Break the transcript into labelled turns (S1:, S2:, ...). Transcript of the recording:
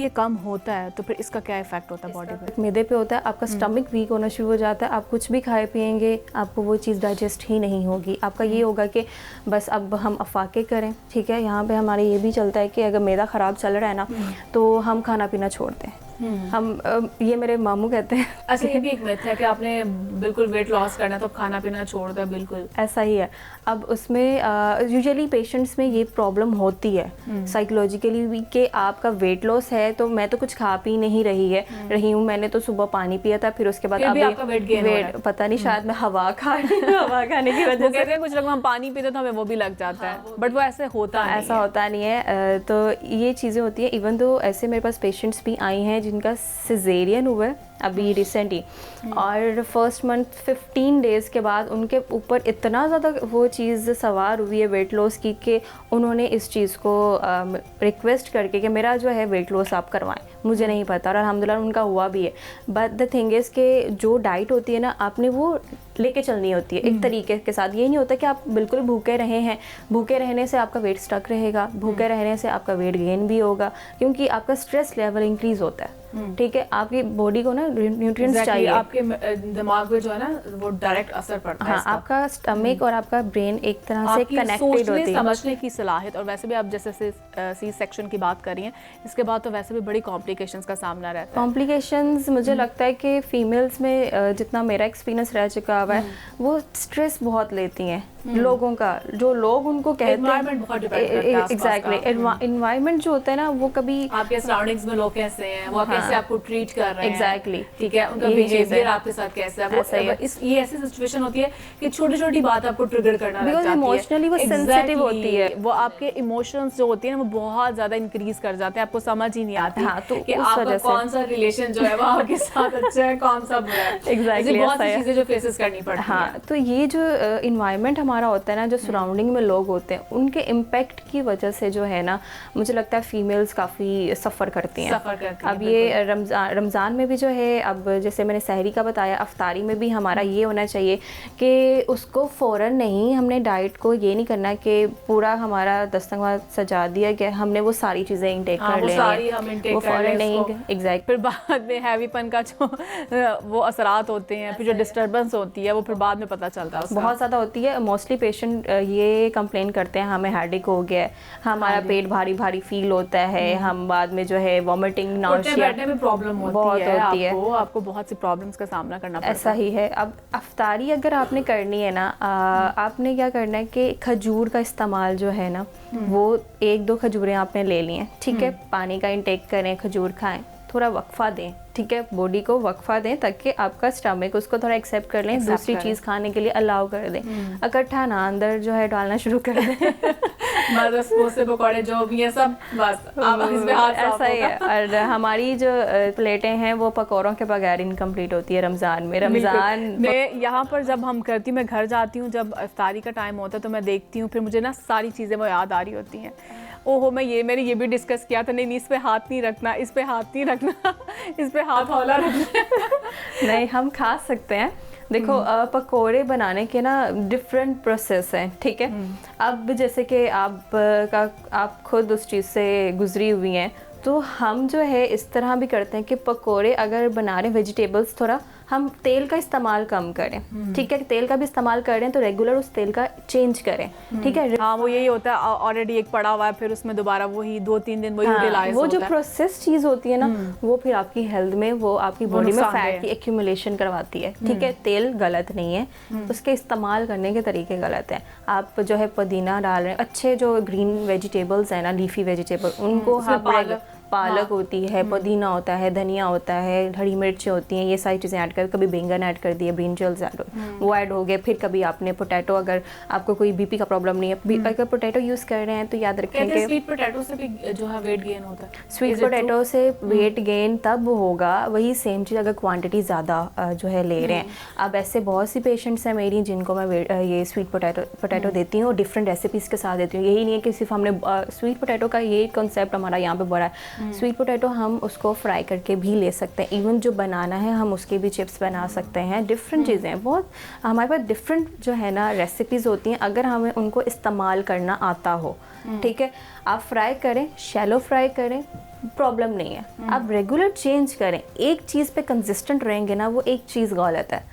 S1: ये कम होता है तो फिर इसका क्या इफेक्ट होता है बॉडी पे?
S2: मैदे पे होता है, आपका स्टमक वीक होना शुरू हो जाता है, आप कुछ भी खाए पिएंगे आपको वो चीज़ डाइजेस्ट ही नहीं होगी। आपका ये होगा कि बस अब हम अफाके करें, ठीक है। यहाँ पे हमारे ये भी चलता है कि अगर मैदा ख़राब चल रहा है ना तो हम खाना पीना छोड़ दें। हम ये मेरे मामू कहते हैं।
S1: अच्छा, ये भी एक मिथ है कि आपने बिल्कुल वेट लॉस करना है तो खाना पीना छोड़ दो, बिल्कुल
S2: ऐसा ही है। अब उसमें यूजुअली पेशेंट्स में ये प्रॉब्लम होती है साइकोलॉजिकली भी कि आपका वेट लॉस है तो मैं तो कुछ खा पी नहीं रही हूँ, मैंने तो सुबह पानी पिया था, फिर उसके बाद
S1: आपका वेट गेन हो रहा है।
S2: पता नहीं, शायद मैं हवा खाने की वजह से।
S1: कहते हैं कुछ लोग हम पानी पीते तो हमें वो भी लग जाता है, बट वो ऐसे होता नहीं,
S2: ऐसा होता नहीं है। तो ये चीज़ें होती हैं। इवन तो ऐसे मेरे पास पेशेंट्स भी आई हैं जिनका सिजेरियन हुआ है अभी रिसेंटली, और फर्स्ट मंथ 15 डेज़ के बाद उनके ऊपर इतना ज़्यादा वो चीज़ सवार हुई है वेट लॉस की कि उन्होंने इस चीज़ को रिक्वेस्ट करके कि मेरा जो है वेट लॉस आप करवाएं। मुझे नहीं पता और अल्हम्दुलिल्लाह उनका हुआ भी है। बट द थिंग इज़ कि जो डाइट होती है ना, आपने वो लेके चलनी होती है एक तरीके के साथ। ये नहीं होता कि आप बिल्कुल भूखे रहे हैं, भूखे रहने से आपका वेट स्टक रहेगा, भूखे रहने से आपका वेट गेन भी होगा, क्योंकि आपका स्ट्रेस लेवल इंक्रीज होता है, ठीक है। आपकी बॉडी को ना न्यूट्रिएंट्स चाहिए,
S1: आपके दिमाग पे जो है ना वो डायरेक्ट असर पड़ता है।
S2: हाँ, आपका स्टमक और आपका ब्रेन एक तरह से कनेक्टेड होती है।
S1: समझने की सलाहियत, और वैसे भी आप जैसे सी सेक्शन की बात कर रही हैं, इसके बाद तो वैसे भी बड़ी कॉम्प्लिकेशंस का सामना रहता है।
S2: कॉम्प्लिकेशंस मुझे लगता है कि फीमेल्स में जितना मेरा एक्सपीरियंस रह चुका हुआ है, वो स्ट्रेस बहुत लेती हैं लोगों का, जो लोग उनको कहते हैं। एग्जैक्टली, एनवायरनमेंट जो होता है ना, वो कभी
S1: आपके सराउंडिंग्स में लोग कैसे हैं, वो कैसे आपको ट्रीट कर रहे हैं,
S2: एग्जैक्टली,
S1: ठीक है, उनका बिहेवियर आपके साथ कैसा है। ये ऐसी सिचुएशन होती है कि छोटी छोटी बात आपको ट्रिगर करना लग जाती है,
S2: इमोशनली वो सेंसिटिव होती है,
S1: वो आपके इमोशंस जो होती है ना वो बहुत ज्यादा इंक्रीज कर जाते हैं, आपको समझ ही नहीं आती।
S2: हाँ, तो
S1: कि आपका कौन सा रिलेशन जो है वो आपके साथ अच्छा है, कौन सा बुरा है।
S2: एग्जैक्टली,
S1: बहुत सी चीजें जो फेसेस करनी पड़ती है।
S2: हाँ, तो ये जो इन्वायरमेंट हमारा होता है ना, जो सराउंडिंग में लोग होते हैं, उनके इम्पैक्ट की वजह से जो है ना, मुझे लगता है फीमेल्स काफ़ी सफ़र करती हैं। अब ये रमज़ान में भी जो है, अब जैसे मैंने सहरी का बताया, अफ्तारी में भी हमारा ये होना चाहिए कि उसको फ़ौरन नहीं, हमने डाइट को ये नहीं करना कि पूरा हमारा दस्तंगवा सजा दिया कि हमने वो सारी चीज़ें इंटेक कर लेंगे, वो फ़ौरन नहीं। एग्जैक्ट,
S1: फिर बाद में हैवीपन का जो वो असरात होते हैं, फिर जो डिस्टर्बेंस होती है वो फिर बाद में पता चलता है,
S2: बहुत ज़्यादा होती है। मोस्टली पेशेंट ये कंप्लेन करते हैं हमें हेडेक हो गया है, हमारा पेट भारी भारी फील होता है, हम बाद में जो है वॉमिटिंग, नाउसिया
S1: में प्रॉब्लम होती है, आपको बहुत सी प्रॉब्लम्स का सामना करना पड़ता है।
S2: ऐसा ही है। अब अफ्तारी अगर आपने करनी है ना, आपने क्या करना है कि खजूर का इस्तेमाल जो है ना, वो 1-2 खजूरें आपने ले ली हैं, ठीक है। पानी का इंटेक करें, खजूर खाएं, थोड़ा वक्फा दें, ठीक है, बॉडी को वक्फा दें ताकि आपका स्टमक उसको थोड़ा एक्सेप्ट कर लें, दूसरी चीज़ खाने के लिए अलाउ कर दें। इकट्ठा ना अंदर जो है डालना शुरू कर दें।
S1: समोसे पकौड़े जो भी है सब बस इसमें हाथ
S2: ऐसा ही है। और हमारी जो प्लेटें हैं वो पकौड़ों के बगैर इनकम्प्लीट होती है रमज़ान में। रमज़ान
S1: में यहाँ पर जब हम करती हूँ, मैं घर जाती हूँ, जब इफ्तारी का टाइम होता है तो मैं देखती हूँ, फिर मुझे ना सारी चीज़ें वो याद आ रही होती हैं। ओहो, मैंने ये भी डिस्कस किया था, नहीं इस पे हाथ नहीं रखना, इस पे हाथ नहीं रखना, इस पे हाथ हौला रखना।
S2: नहीं, हम खा सकते हैं। देखो, पकोड़े बनाने के ना डिफरेंट प्रोसेस हैं, ठीक है। अब जैसे कि आप खुद उस चीज़ से गुजरी हुई हैं, तो हम जो है इस तरह भी करते हैं कि पकोड़े अगर बना रहे वेजिटेबल्स, थोड़ा हम तेल का इस्तेमाल कम करें, ठीक है। तेल का भी इस्तेमाल कर रहे हैं तो रेगुलर उस तेल का चेंज करें, ठीक है।
S1: हाँ, वो यही होता है, ऑलरेडी एक पड़ा हुआ है, फिर उसमें दोबारा वही 2-3 दिन वही यूटिलाइज
S2: वो जो प्रोसेस चीज़ होती है ना, वो फिर आपकी हेल्थ में, वो आपकी बॉडी में फैट की एक्यूमुलेशन करवाती है, ठीक है। तेल गलत नहीं है, उसके इस्तेमाल करने के तरीके गलत हैं। आप जो है पुदीना डाल रहे हैं, अच्छे जो ग्रीन वेजिटेबल्स हैं ना, लीफी वेजिटेबल, उनको पालक होती है, पुदीना होता है, धनिया होता है, हरी मिर्च होती हैं, ये सारी चीज़ें ऐड कर, कभी बैंगन ऐड कर दिए, ब्रिंजल्स वो ऐड हो गए। फिर कभी आपने पोटैटो, अगर आपको कोई बीपी का प्रॉब्लम नहीं है, अगर पोटैटो यूज़ कर रहे हैं तो याद रखें कि
S1: स्वीट पोटैटो से भी जो है वेट गेन होता है।
S2: स्वीट पोटैटो से वेट गेन तब होगा, वही सेम चीज़ अगर क्वांटिटी ज़्यादा जो है ले रहे हैं। अब ऐसे बहुत सी पेशेंट्स हैं मेरी जिनको मैं ये स्वीट पोटैटो देती हूँ, डिफरेंट रेसिपीज़ के साथ देती हूँ। यही नहीं है कि सिर्फ हमने स्वीट पोटैटो का ये कॉन्सेप्ट हमारा यहाँ पे बड़ा है, स्वीट पोटैटो हम उसको फ्राई करके भी ले सकते हैं, इवन जो बनाना है हम उसके भी चिप्स बना सकते हैं। डिफरेंट चीज़ें हैं, बहुत हमारे पास डिफरेंट जो है ना रेसिपीज़ होती हैं, अगर हमें उनको इस्तेमाल करना आता हो। ठीक है, आप फ्राई करें, शैलो फ्राई करें, प्रॉब्लम नहीं है। आप रेगुलर चेंज करें, एक चीज़ पे कंसिस्टेंट रहेंगे ना, वो एक चीज़ गलत है।